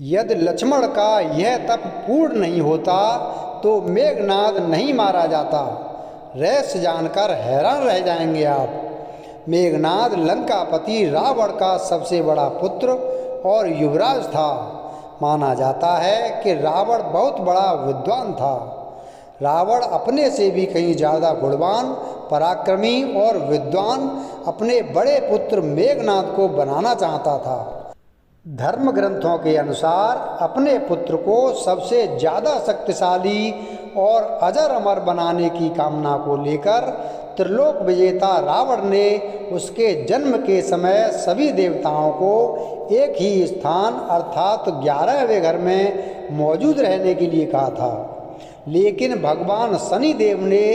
यदि लक्ष्मण का यह तप पूर्ण नहीं होता तो मेघनाद नहीं मारा जाता। रहस्य जानकर हैरान रह जाएंगे आप। मेघनाद लंकापति रावण का सबसे बड़ा पुत्र और युवराज था। माना जाता है कि रावण बहुत बड़ा विद्वान था। रावण अपने से भी कहीं ज़्यादा गुणवान, पराक्रमी और विद्वान अपने बड़े पुत्र मेघनाद को बनाना चाहता था। धर्म ग्रंथों के अनुसार अपने पुत्र को सबसे ज़्यादा शक्तिशाली और अजर अमर बनाने की कामना को लेकर त्रिलोक विजेता रावण ने उसके जन्म के समय सभी देवताओं को एक ही स्थान अर्थात 11वें घर में मौजूद रहने के लिए कहा था। लेकिन भगवान शनिदेव ने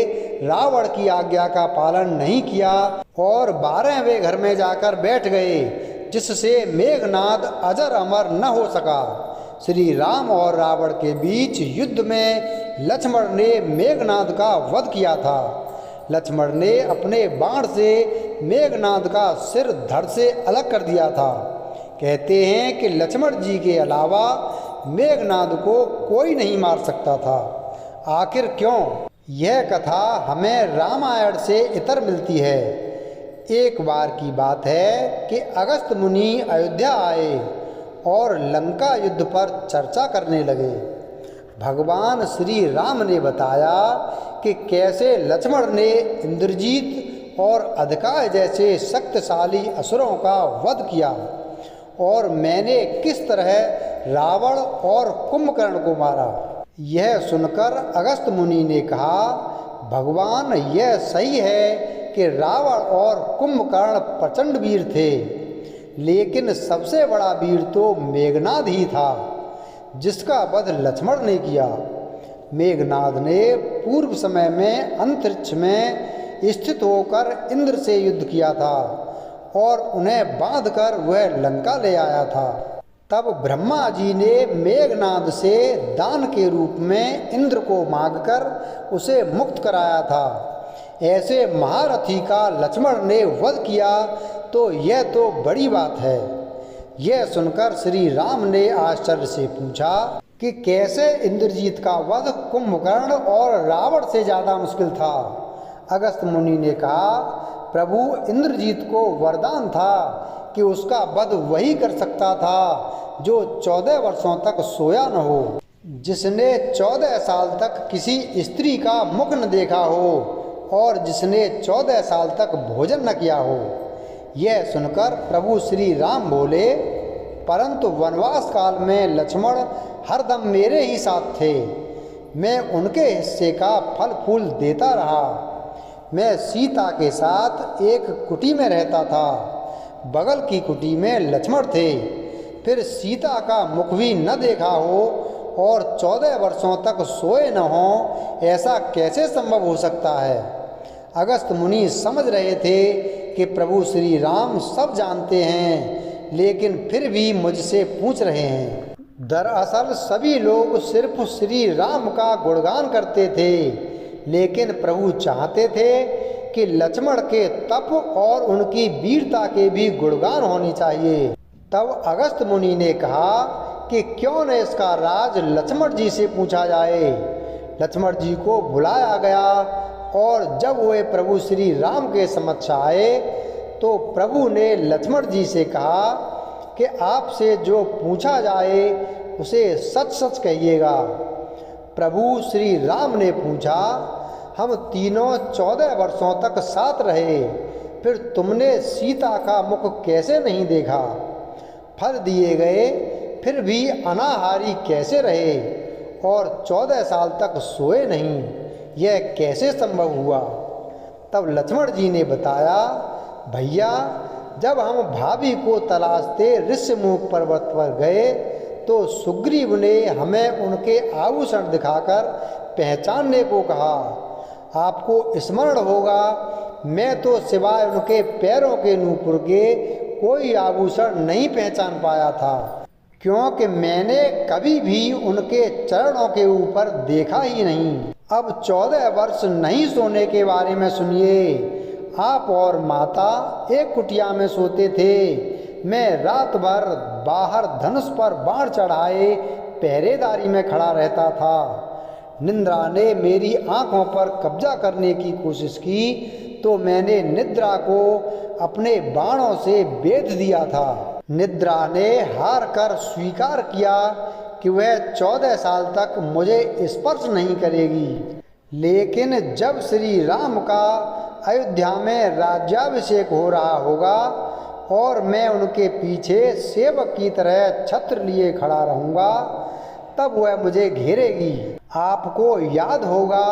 रावण की आज्ञा का पालन नहीं किया और 12वें घर में जाकर बैठ गए, जिससे मेघनाद अजर अमर न हो सका। श्री राम और रावण के बीच युद्ध में लक्ष्मण ने मेघनाद का वध किया था। लक्ष्मण ने अपने बाण से मेघनाद का सिर धड़ से अलग कर दिया था। कहते हैं कि लक्ष्मण जी के अलावा मेघनाद को कोई नहीं मार सकता था। आखिर क्यों? यह कथा हमें रामायण से इतर मिलती है। एक बार की बात है कि अगस्त मुनि अयोध्या आए और लंका युद्ध पर चर्चा करने लगे। भगवान श्री राम ने बताया कि कैसे लक्ष्मण ने इंद्रजीत और अधिकाय जैसे शक्तिशाली असुरों का वध किया और मैंने किस तरह रावण और कुंभकर्ण को मारा। यह सुनकर अगस्त मुनि ने कहा, भगवान यह सही है कि रावण और कुंभकर्ण प्रचंड वीर थे, लेकिन सबसे बड़ा वीर तो मेघनाद ही था, जिसका वध लक्ष्मण ने किया। मेघनाद ने पूर्व समय में अंतरिक्ष में स्थित होकर इंद्र से युद्ध किया था और उन्हें बांधकर वह लंका ले आया था। तब ब्रह्मा जी ने मेघनाद से दान के रूप में इंद्र को मांगकर उसे मुक्त कराया था। ऐसे महारथी का लक्ष्मण ने वध किया तो यह तो बड़ी बात है। यह सुनकर श्री राम ने आश्चर्य से पूछा कि कैसे इंद्रजीत का वध कुंभकर्ण और रावण से ज़्यादा मुश्किल था। अगस्त मुनि ने कहा, प्रभु इंद्रजीत को वरदान था कि उसका वध वही कर सकता था जो 14 वर्षों तक सोया न हो, जिसने 14 साल तक किसी स्त्री का मुख न देखा हो और जिसने 14 साल तक भोजन न किया हो। यह सुनकर प्रभु श्री राम बोले, परंतु वनवास काल में लक्ष्मण हरदम मेरे ही साथ थे। मैं उनके हिस्से का फल फूल देता रहा। मैं सीता के साथ एक कुटी में रहता था। बगल की कुटी में लक्ष्मण थे। फिर सीता का मुख भी न देखा हो और 14 वर्षों तक सोए न हो, ऐसा कैसे संभव हो सकता है। अगस्त मुनि समझ रहे थे कि प्रभु श्री राम सब जानते हैं, लेकिन फिर भी मुझसे पूछ रहे हैं। दरअसल सभी लोग सिर्फ श्री राम का गुणगान करते थे, लेकिन प्रभु चाहते थे कि लक्ष्मण के तप और उनकी वीरता के भी गुणगान होनी चाहिए। तब अगस्त मुनि ने कहा कि क्यों न इसका राज लक्ष्मण जी से पूछा जाए। लक्ष्मण जी को बुलाया गया और जब वे प्रभु श्री राम के समक्ष आए तो प्रभु ने लक्ष्मण जी से कहा कि आपसे जो पूछा जाए उसे सच सच कहिएगा। प्रभु श्री राम ने पूछा, हम तीनों 14 वर्षों तक साथ रहे, फिर तुमने सीता का मुख कैसे नहीं देखा? फल दिए गए फिर भी अनाहारी कैसे रहे और 14 साल तक सोए नहीं? यह कैसे संभव हुआ? तब लक्ष्मण जी ने बताया, भैया जब हम भाभी को तलाशते ऋष्यमुख पर्वत पर गए तो सुग्रीव ने हमें उनके आभूषण दिखाकर पहचानने को कहा। आपको स्मरण होगा, मैं तो सिवाय उनके पैरों के नूपुर के कोई आभूषण नहीं पहचान पाया था, क्योंकि मैंने कभी भी उनके चरणों के ऊपर देखा ही नहीं। अब 14 वर्ष नहीं सोने के बारे में सुनिए। आप और माता एक कुटिया में सोते थे, मैं रात भर बाहर धनुष पर बाण चढ़ाए पहरेदारी में खड़ा रहता था। निद्रा ने मेरी आंखों पर कब्जा करने की कोशिश की तो मैंने निद्रा को अपने बाणों से बेध दिया था। निद्रा ने हार कर स्वीकार किया कि वह 14 साल तक मुझे स्पर्श नहीं करेगी। लेकिन जब श्री राम का अयोध्या में राज्याभिषेक हो रहा होगा और मैं उनके पीछे सेवक की तरह छत्र लिए खड़ा रहूँगा, तब वह मुझे घेरेगी। आपको याद होगा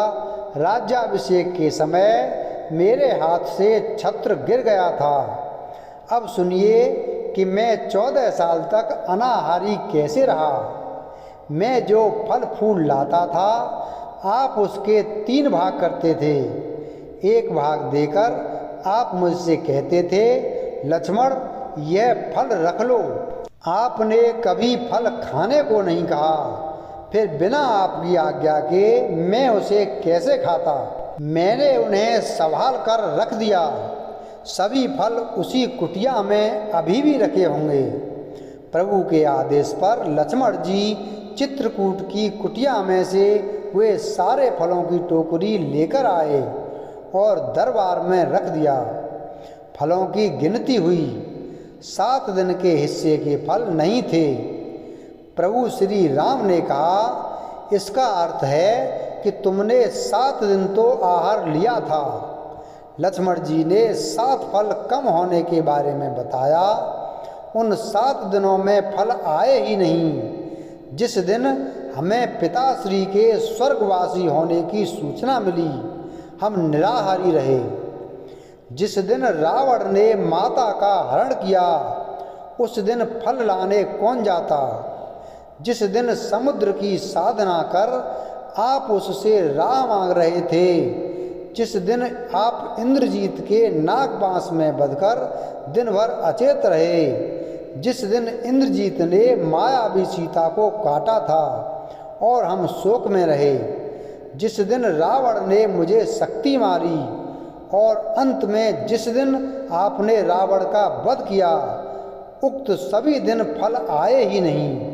राज्याभिषेक के समय मेरे हाथ से छत्र गिर गया था। अब सुनिए कि मैं 14 साल तक अनाहारी कैसे रहा। मैं जो फल फूल लाता था आप उसके 3 भाग करते थे। एक भाग देकर आप मुझसे कहते थे, लक्ष्मण यह फल रख लो। आपने कभी फल खाने को नहीं कहा, फिर बिना आपकी आज्ञा के मैं उसे कैसे खाता। मैंने उन्हें संभाल कर रख दिया। सभी फल उसी कुटिया में अभी भी रखे होंगे। प्रभु के आदेश पर लक्ष्मण जी चित्रकूट की कुटिया में से वे सारे फलों की टोकरी लेकर आए और दरबार में रख दिया। फलों की गिनती हुई, 7 दिन के हिस्से के फल नहीं थे। प्रभु श्री राम ने कहा, इसका अर्थ है कि तुमने 7 दिन तो आहार लिया था। लक्ष्मण जी ने 7 फल कम होने के बारे में बताया। उन 7 दिनों में फल आए ही नहीं। जिस दिन हमें पिताश्री के स्वर्गवासी होने की सूचना मिली, हम निराहारी रहे। जिस दिन रावण ने माता का हरण किया, उस दिन फल लाने कौन जाता। जिस दिन समुद्र की साधना कर आप उससे राह मांग रहे थे, जिस दिन आप इंद्रजीत के नागपाश में बंधकर दिन भर अचेत रहे, जिस दिन इंद्रजीत ने मायावी सीता को काटा था और हम शोक में रहे, जिस दिन रावण ने मुझे शक्ति मारी और अंत में जिस दिन आपने रावण का वध किया, उक्त सभी दिन फल आए ही नहीं।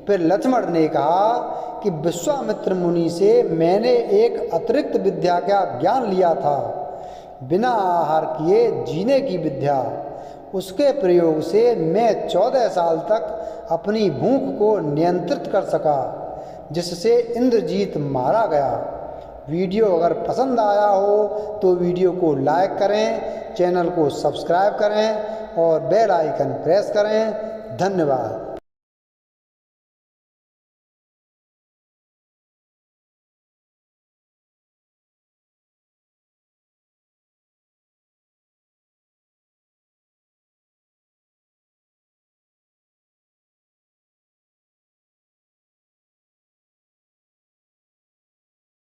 फिर लक्ष्मण ने कहा कि विश्वामित्र मुनि से मैंने एक अतिरिक्त विद्या का ज्ञान लिया था, बिना आहार किए जीने की विद्या। उसके प्रयोग से मैं 14 साल तक अपनी भूख को नियंत्रित कर सका, जिससे इंद्रजीत मारा गया। वीडियो अगर पसंद आया हो तो वीडियो को लाइक करें, चैनल को सब्सक्राइब करें और बेल आइकन प्रेस करें। धन्यवाद।